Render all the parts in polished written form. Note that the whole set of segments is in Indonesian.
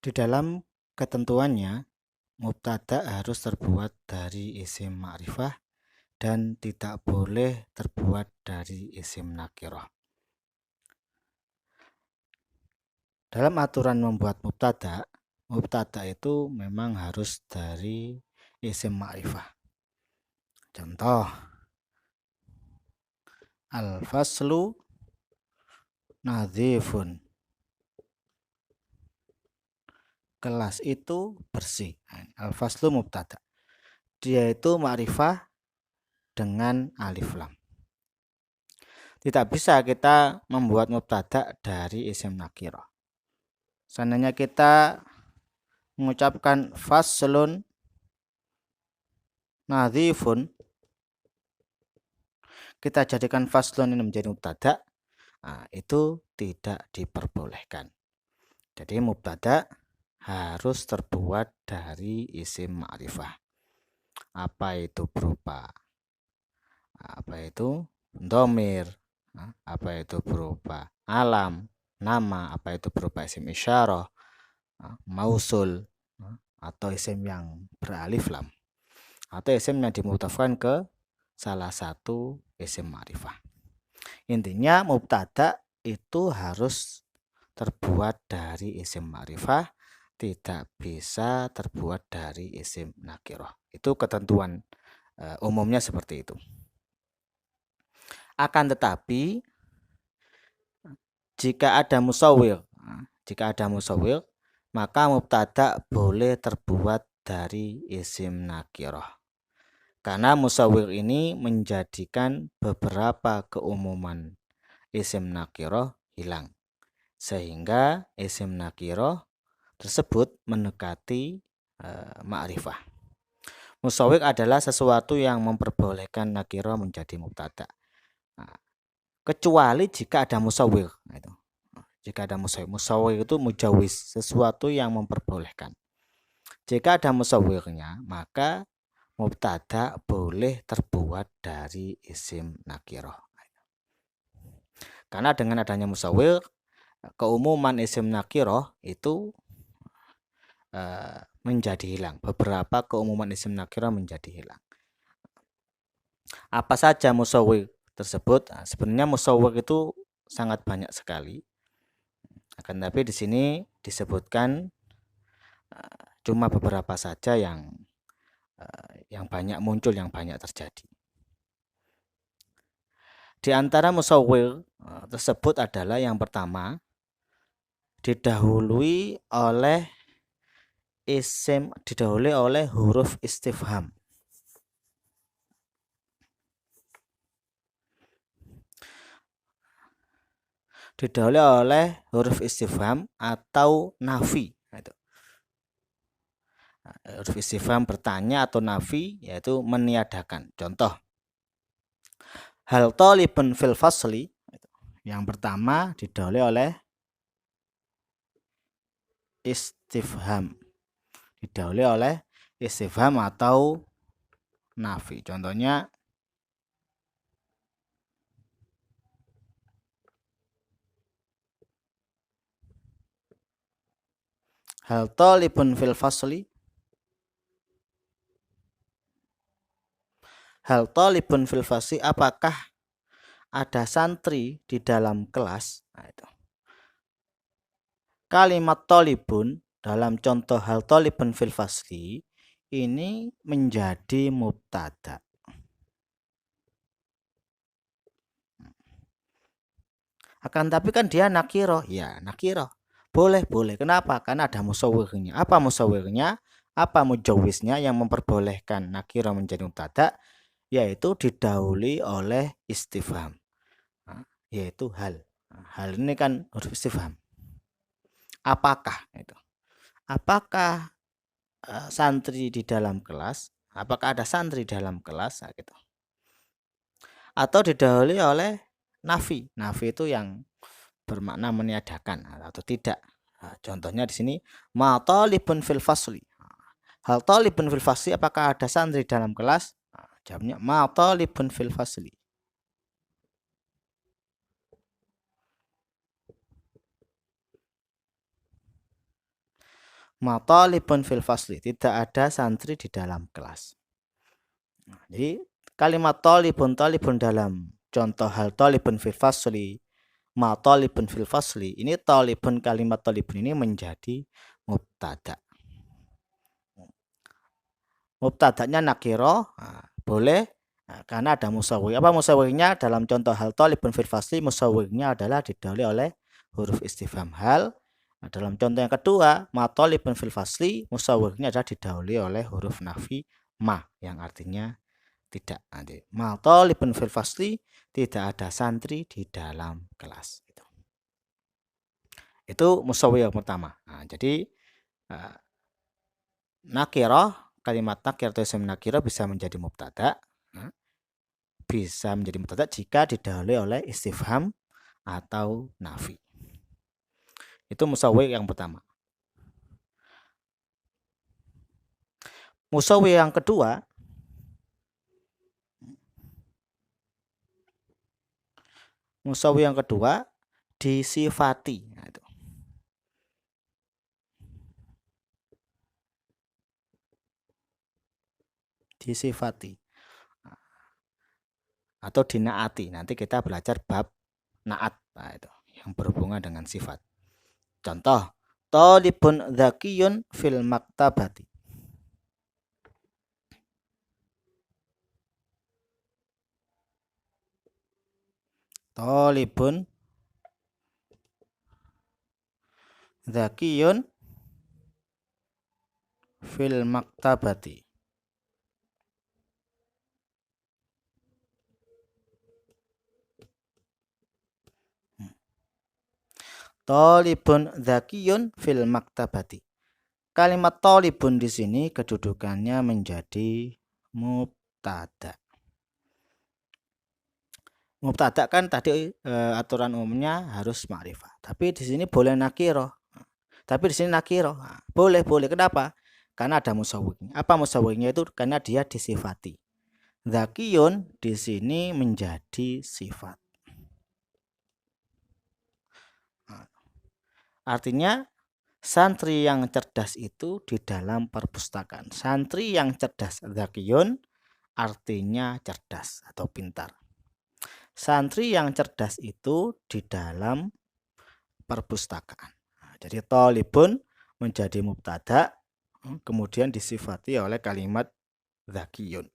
Di dalam ketentuannya, mubtada harus terbuat dari isim ma'rifah dan tidak boleh terbuat dari isim nakirah. Dalam aturan membuat mubtada itu memang harus dari isim ma'rifah. Contoh, al-faslu nadhifun. Kelas itu bersih. Al-faslu mubtada. Dia itu ma'rifah dengan alif lam. Tidak bisa kita membuat mubtada dari isim nakirah. Seandainya kita mengucapkan faslun nadhifun, kita jadikan faslun ini menjadi mubtada, itu tidak diperbolehkan. Jadi mubtada harus terbuat dari isim ma'rifah. Apa itu berupa? Apa itu dhamir? Apa itu berupa alam, nama? Apa itu berupa isim isyarah, mausul, atau isim yang beralif lam, atau isim yang dimudhafkan ke salah satu isim ma'rifah. Intinya mubtada itu harus terbuat dari isim ma'rifah, tidak bisa terbuat dari isim nakirah. Itu ketentuan umumnya seperti itu. Akan tetapi jika ada musawwir, maka mubtada boleh terbuat dari isim nakirah. Karena musawwir ini menjadikan beberapa keumuman isim nakirah hilang, sehingga isim nakirah tersebut mendekati ma'rifah. Musawwir adalah sesuatu yang memperbolehkan nakirah menjadi mubtada. Kecuali jika ada musawwir. Jika ada musawwir itu mujawwiz, sesuatu yang memperbolehkan. Jika ada musawwirnya, maka mubtada boleh terbuat dari isim nakirah. Karena dengan adanya musawwir, keumuman isim nakirah itu menjadi hilang. Beberapa keumuman isim nakirah menjadi hilang. Apa saja musawwir tersebut? Sebenarnya musawwir itu sangat banyak sekali. Akan tapi di sini disebutkan cuma beberapa saja yang banyak muncul, yang banyak terjadi. Di antara musawwir tersebut adalah yang pertama, didahului oleh huruf istifham. Didahului oleh huruf istifham atau nafi. Huruf istifham bertanya atau nafi, yaitu meniadakan. Contoh, hal talibun fil fasli. Yang pertama didahului oleh istifham. Didahului oleh istifham atau nafi. Contohnya, hal talibun fil fasli. Hal talibun fil fasli, apakah ada santri di dalam kelas? Kalimat talibun dalam contoh hal talibun fil fasli ini menjadi mubtada. Akan tapi kan dia nakirah. Ya, nakirah. Boleh. Kenapa? Karena ada musawwirnya. Apa musawwirnya? Apa mujawwiznya yang memperbolehkan nakirah menjadi mubtada? Yaitu didahului oleh istifham, yaitu hal. Hal ini kan huruf istifham. Apakah itu? Apakah santri di dalam kelas? Apakah ada santri dalam kelas? Gitu. Atau didahului oleh nafi. Nafi itu yang bermakna meniadakan atau tidak. Contohnya di sini ma talibun fil fasli. Hal talibun fil fasli, apakah ada santri dalam kelas? Jawabnya ma talibun fil fasli. Ma talibun fil fasli, tidak ada santri di dalam kelas. Jadi kalimat talibun dalam contoh hal talibun fil fasli, ma talibun fil fasli, ini talibun, kalimat talibun ini menjadi mubtada. Mubtadanya nakiro, boleh, karena ada musawwir. Apa musawwirnya? Dalam contoh hal talibun fil fasli, musawwirnya adalah didahului oleh huruf istifham hal. Dalam contoh yang kedua, ma talibun fil fasli, musawwirnya adalah didahului oleh huruf nafi ma, yang artinya tidak. Nanti ma talibun fil fasli, tidak ada santri di dalam kelas. Itu musawwir yang pertama. Jadi nakirah, kalimat nakirah atau isim nakirah bisa menjadi mubtada, jika didahului oleh istifham atau nafi. Itu musawwir yang pertama. Musawwir yang kedua, disifati. Disifati atau dinaati. Nanti kita belajar bab naat, itu yang berhubungan dengan sifat. Contoh, talibun dzakiyun fil maktabati. Talibun dzakiyun fil maktabati. Talibun dzakiyun fil maktabati. Kalimat talibun di sini kedudukannya menjadi mubtada. Mubtada kan tadi aturan umumnya harus ma'rifah. Tapi di sini boleh nakiro. Tapi di sini nakiro. Boleh. Kenapa? Karena ada musawwirnya. Apa musawwirnya itu? Karena dia disifati. Dzakiyun di sini menjadi sifat. Artinya santri yang cerdas itu di dalam perpustakaan. Santri yang cerdas, dzakiyun, artinya cerdas atau pintar. Santri yang cerdas itu di dalam perpustakaan. Jadi talibun menjadi mubtada, kemudian disifati oleh kalimat dzakiyun.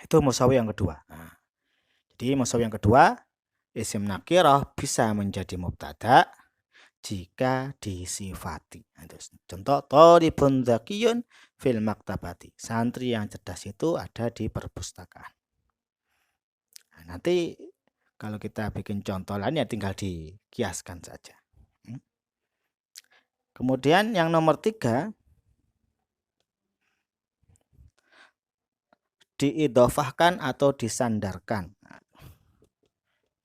Itu musawwir yang kedua. Jadi musawwir yang kedua, isim nakirah bisa menjadi mubtada jika disifati. Contoh, talibun dzakiyun fil maktabati. Santri yang cerdas itu ada di perpustakaan. Nanti kalau kita bikin contoh lain ya tinggal dikiaskan saja. Kemudian yang nomor 3, diidhofahkan atau disandarkan.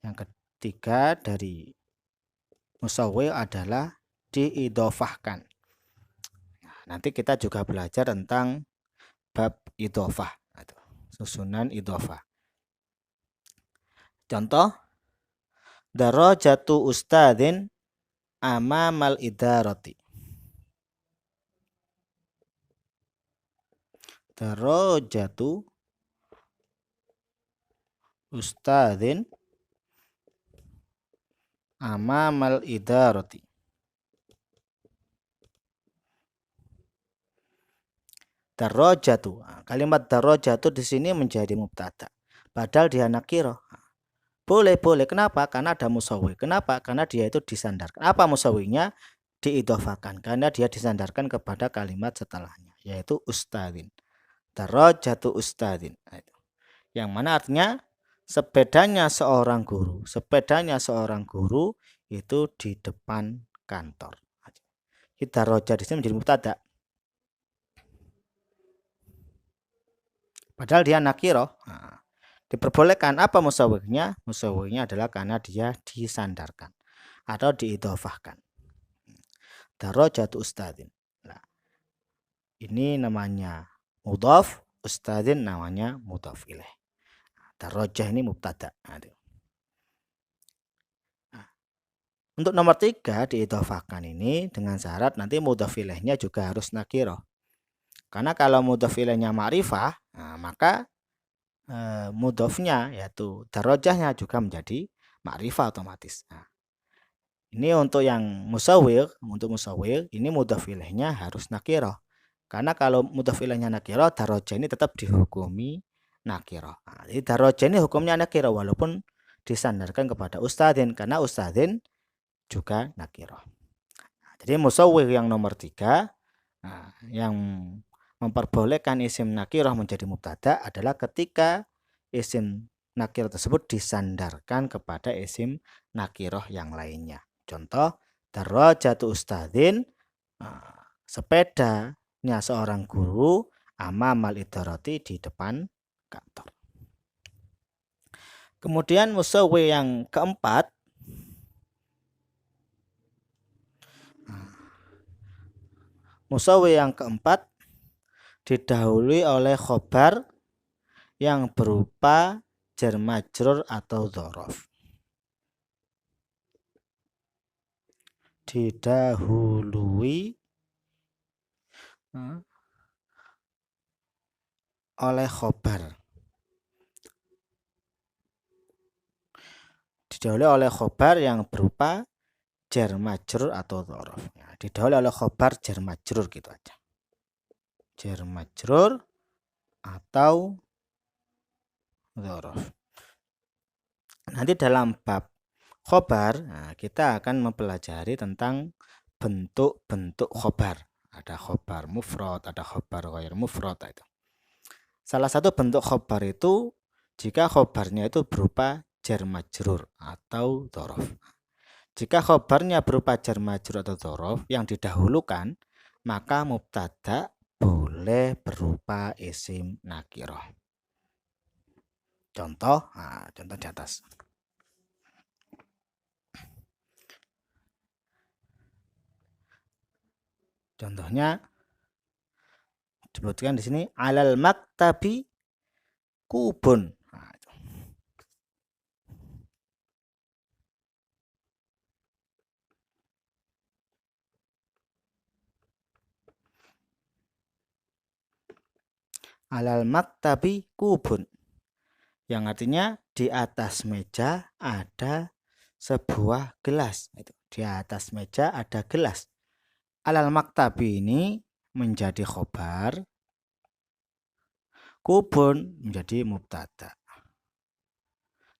Yang ketiga dari musawwir adalah diidhofahkan. Nanti kita juga belajar tentang bab idhofah, susunan idhofah. Contoh, darajatu ustadzin amamal idarati. Darajatu ustadzin amamal idarati. Darajatu. Kalimat darajatu di sini menjadi mubtada. Padahal dia nakirah. Boleh. Kenapa? Karena ada musawwir. Kenapa? Karena dia itu disandarkan. Apa musawwirnya? Diidhofakan. Karena dia disandarkan kepada kalimat setelahnya, yaitu ustadzin. Darajatu ustadzin. Yang mana artinya sepedanya seorang guru. Sepedanya seorang guru itu di depan kantor. Darajah di sini menjadi mubtada. Padahal dia nakirah. Diperbolehkan. Apa musawwirnya? Musawwirnya adalah karena dia disandarkan atau diidhofahkan. Darajatu ustadzin. Nah, ini namanya mudhaf, ustadzin namanya mudhaf ilaih. Darajah ini mubtada. Untuk nomor 3 diidhofahkan ini dengan syarat nanti mudhof ilaihnya juga harus nakirah. Karena kalau mudhof ilaihnya ma'rifah, maka mudhofnya yaitu darajahnya juga menjadi ma'rifah otomatis. Ini untuk yang musawwir, ini mudhof ilaihnya harus nakirah. Karena kalau mudhof ilaihnya nakirah, darajah ini tetap dihukumi nakirah. Jadi darajah ini hukumnya nakirah walaupun disandarkan kepada ustadzin, karena ustadzin juga nakirah. Jadi musawwir yang nomor 3 yang memperbolehkan isim nakirah menjadi mubtada adalah ketika isim nakirah tersebut disandarkan kepada isim nakirah yang lainnya. Contoh, darajatu ustadzin, sepedanya seorang guru, amamal idarati, di depan kantor. Kemudian musawwi yang keempat, didahului oleh khobar yang berupa jar majrur atau dzaraf. Didahului oleh khobar. Didahului oleh khobar yang berupa jar majrur atau dzaraf. Didahului oleh khobar jar majrur gitu aja. Jar majrur atau dzaraf. Nanti dalam bab khobar kita akan mempelajari tentang bentuk-bentuk khobar. Ada khobar mufrad, ada khobar ghair mufrad itu. Salah satu bentuk khobar itu jika khobarnya itu berupa jar majrur atau dzaraf. Jika khobarnya berupa jar majrur atau dzaraf yang didahulukan, maka mubtada boleh berupa isim nakirah. Contoh di atas. Contohnya disebutkan di sini alal maktabi kubun. Alal maktabi kubun, yang artinya di atas meja ada sebuah gelas. Di atas meja ada gelas. Alal maktabi ini menjadi khobar, kubun menjadi mubtada.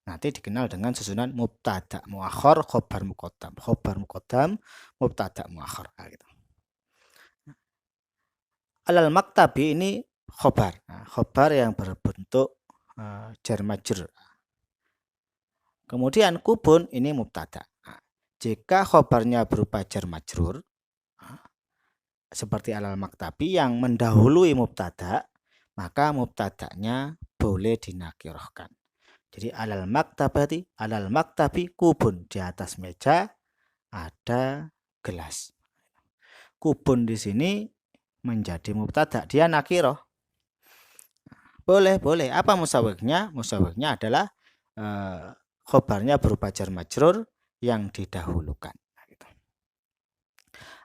Nanti dikenal dengan susunan mubtada muakhar, khobar muqaddam, mubtada muakhar. Gitu. Alal maktabi ini khobar, khobar yang berbentuk jar majrur. Kemudian kubun ini mubtada. Jika khobarnya berupa jar majrur, seperti alal maktabi yang mendahului mubtada, maka mubtadanya boleh dinakirahkan. Jadi alal maktabi kubun, di atas meja ada gelas. Kubun di sini menjadi mubtada, dia nakirah. Boleh. Apa musawwirnya? Musawwirnya adalah khobarnya berupa jar majrur yang didahulukan.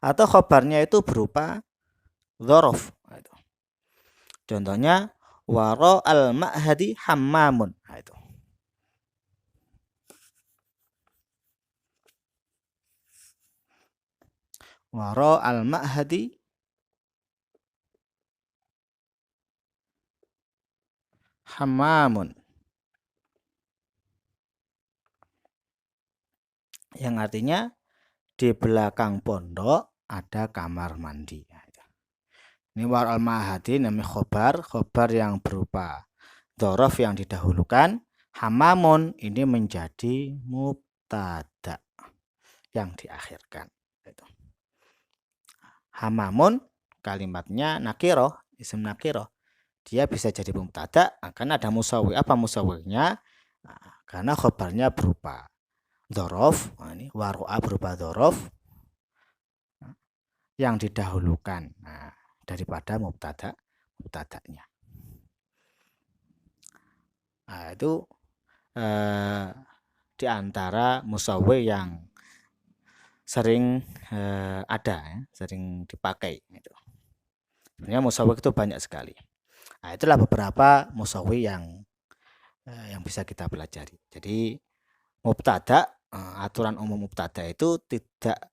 Atau khobarnya itu berupa dzaraf. Contohnya wara al ma'hadi hammamun. Wara al ma'hadi hammamun, yang artinya di belakang pondok ada kamar mandi. Ini war al ma'hadi namanya khobar yang berupa dzaraf yang didahulukan. Hamamun ini menjadi mubtada yang diakhirkan. Hamamun kalimatnya nakirah, isim nakirah. Dia bisa jadi mubtada karena ada musawwir. Apa musawwirnya? Karena khobarnya berupa dzaraf, ini waro'a berupa dzaraf yang didahulukan daripada mubtadanya. Itu di antara musawwir yang sering ada ya, sering dipakai gitu. Sebenarnya musawwir itu banyak sekali. Nah, itulah beberapa musawwir yang bisa kita pelajari. Jadi mubtada, aturan umum mubtada itu tidak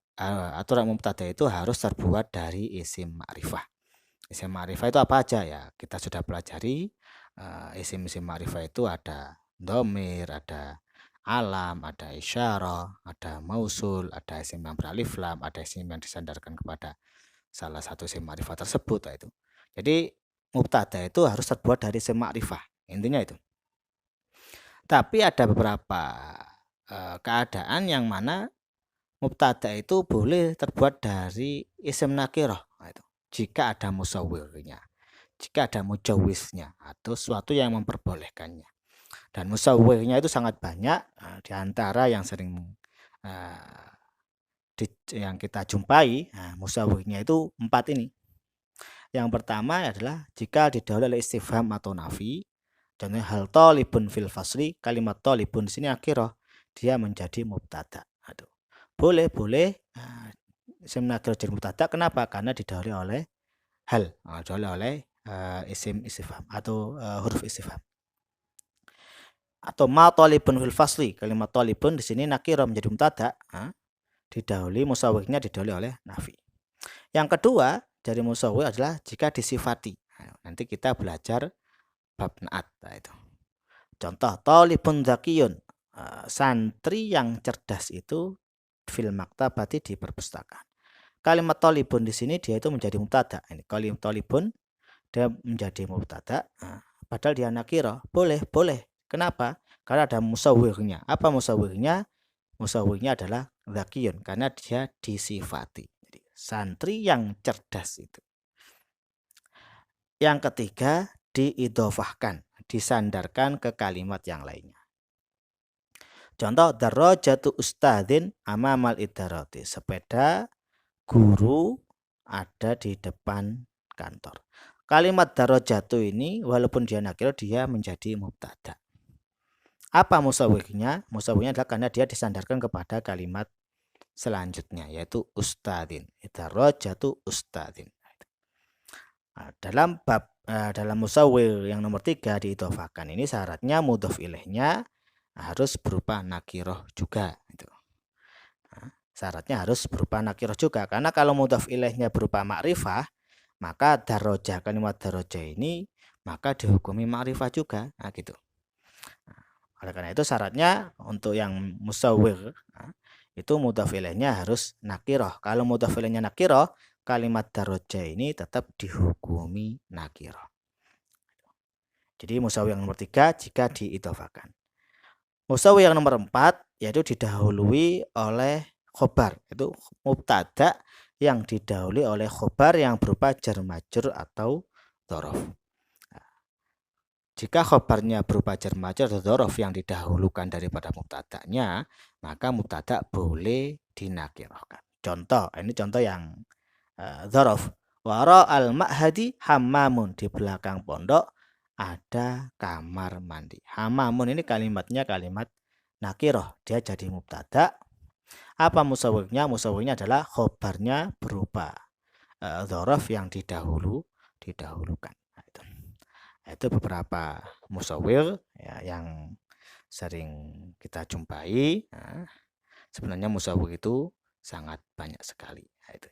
aturan mubtada itu harus terbuat dari isim ma'rifah. Isim ma'rifah itu apa aja ya? Kita sudah pelajari isim-isim ma'rifah itu ada dhamir, ada alam, ada isyarah, ada mausul, ada isim yang beralif lam, ada isim yang disandarkan kepada salah satu isim ma'rifah tersebut. Itu. Jadi mubtada itu harus terbuat dari isim ma'rifah. Intinya itu. Tapi ada beberapa keadaan yang mana mubtada itu boleh terbuat dari isim nakirah. Itu. Jika ada musawwirnya, jika ada mujawiznya atau sesuatu yang memperbolehkannya. Dan musawwirnya itu sangat banyak, di antara yang sering yang kita jumpai, musawwirnya itu 4 ini. Yang pertama adalah jika didahului oleh istifham atau nafi. Contohnya hal talibun fil fasli, kalimat talibun di sini akhirah dia menjadi mubtada. Aduh. Boleh isim nakirah jadi mubtada. Kenapa? Karena didahului oleh hal, didahului oleh isim istifham atau huruf istifham. Atau ma talibun fil fasli, kalimat talibun di sini nakirah menjadi mubtada, didahului musawwirnya didahului oleh nafi. Yang kedua dari musawwir adalah jika disifati. Nanti kita belajar bab naat. Itu. Contoh talibun zakiyun, santri yang cerdas itu fil maktabati di perpustakaan. Kalimat talibun di sini dia itu menjadi mubtada. Ini kalimat talibun dia menjadi mubtada, padahal dia nakirah. Boleh. Kenapa? Karena ada musawwirnya. Apa musawwirnya? Musawwirnya adalah zakiyun karena dia disifati. Jadi, santri yang cerdas itu. Yang ketiga diidhofahkan, disandarkan ke kalimat yang lainnya. Contoh darajatu ustadzin amamal idarati, sepeda guru ada di depan kantor. Kalimat darajatu ini walaupun dia nakirah dia menjadi mubtada. Apa musawwirnya? Musawwirnya adalah karena dia disandarkan kepada kalimat selanjutnya yaitu ustadzin. Darajatu ustadzin. Dalam musawwir yang nomor 3 diidhofahkan ini syaratnya mudhof ilaihnya harus berupa nakirah juga. Syaratnya harus berupa nakirah juga karena kalau mudhof ilaihnya berupa ma'rifah maka darajah, kalimat darajah ini maka dihukumi ma'rifah juga. Gitu. Oleh karena itu syaratnya untuk yang musawwir itu mudhof ilaihnya harus nakirah. Kalau mudhof ilaihnya nakirah, kalimat darajah ini tetap dihukumi nakirah. Jadi musawwir yang nomor 3 jika diidhofahkan. Musawwir yang nomor 4 yaitu didahului oleh khobar, itu mubtada yang didahului oleh khobar yang berupa jar majrur atau dzaraf. Jika khobarnya berupa jar majrur atau dzaraf yang didahulukan daripada mubtadanya, maka mubtada boleh dinakirahkan. Contoh, ini contoh yang dzaraf. Wara al-ma'hadi hammamun, di belakang pondok ada kamar mandi. Hammamun ini kalimatnya kalimat nakirah, dia jadi mubtada. Apa musawwirnya? Musawwirnya adalah khobarnya berupa dzaraf yang didahulukan. Itu beberapa musawwir ya, yang sering kita jumpai. Sebenarnya musawwir itu sangat banyak sekali. Itu.